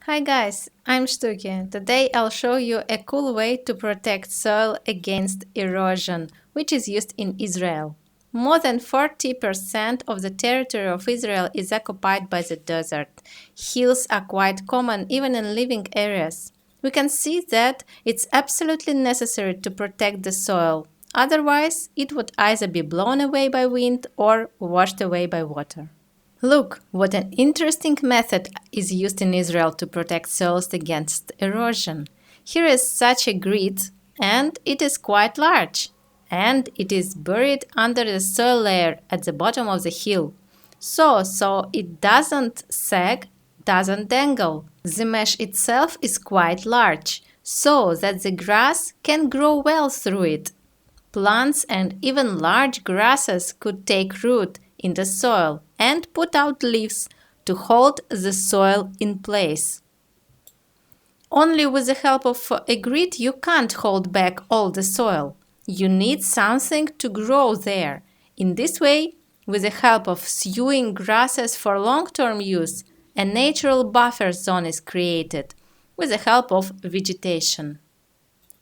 Hi guys, I'm Shtuki. Today I'll show you a cool way to protect soil against erosion, which is used in Israel. More than 40% of the territory of Israel is occupied by the desert. Hills are quite common even in living areas. We can see that it's absolutely necessary to protect the soil. Otherwise, it would either be blown away by wind or washed away by water. Look, what an interesting method is used in Israel to protect soils against erosion. Here is such a grid, and it is quite large, and it is buried under the soil layer at the bottom of the hill. So it doesn't sag, doesn't dangle. The mesh itself is quite large, so that the grass can grow well through it. Plants and even large grasses could take root in the soil and put out leaves to hold the soil in place. Only with the help of a grid you can't hold back all the soil. You need something to grow there. In this way, with the help of sewing grasses for long-term use, a natural buffer zone is created with the help of vegetation.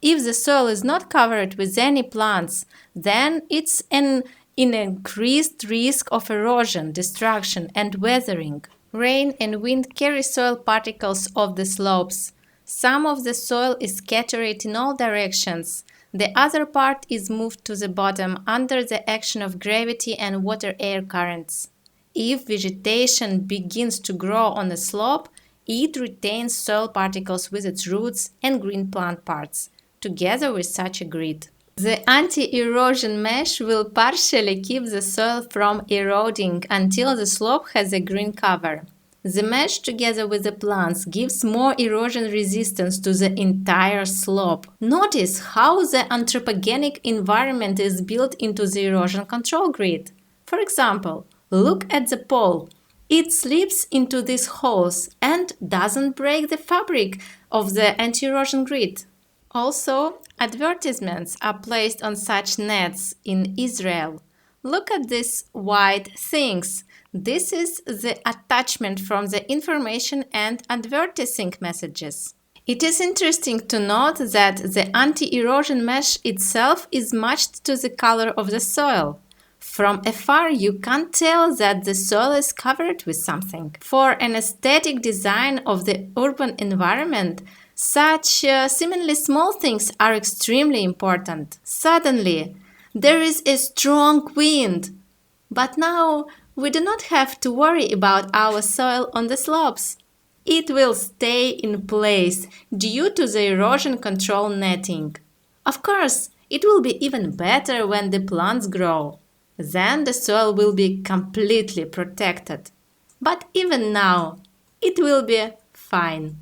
If the soil is not covered with any plants, then it's an increased risk of erosion, destruction, and weathering. Rain and wind carry soil particles off the slopes. Some of the soil is scattered in all directions. The other part is moved to the bottom under the action of gravity and water-air currents. If vegetation begins to grow on a slope, it retains soil particles with its roots and green plant parts, together with such a grid. The anti-erosion mesh will partially keep the soil from eroding until the slope has a green cover. The mesh, together with the plants, gives more erosion resistance to the entire slope. Notice how the anthropogenic environment is built into the erosion control grid. For example, look at the pole. It slips into these holes and doesn't break the fabric of the anti-erosion grid. Also, advertisements are placed on such nets in Israel. Look at these white things. This is the attachment from the information and advertising messages. It is interesting to note that the anti-erosion mesh itself is matched to the color of the soil. From afar, you can't tell that the soil is covered with something. For an aesthetic design of the urban environment, such seemingly small things are extremely important. Suddenly, there is a strong wind. But now, we do not have to worry about our soil on the slopes. It will stay in place due to the erosion control netting. Of course, it will be even better when the plants grow. Then the soil will be completely protected. But even now, it will be fine.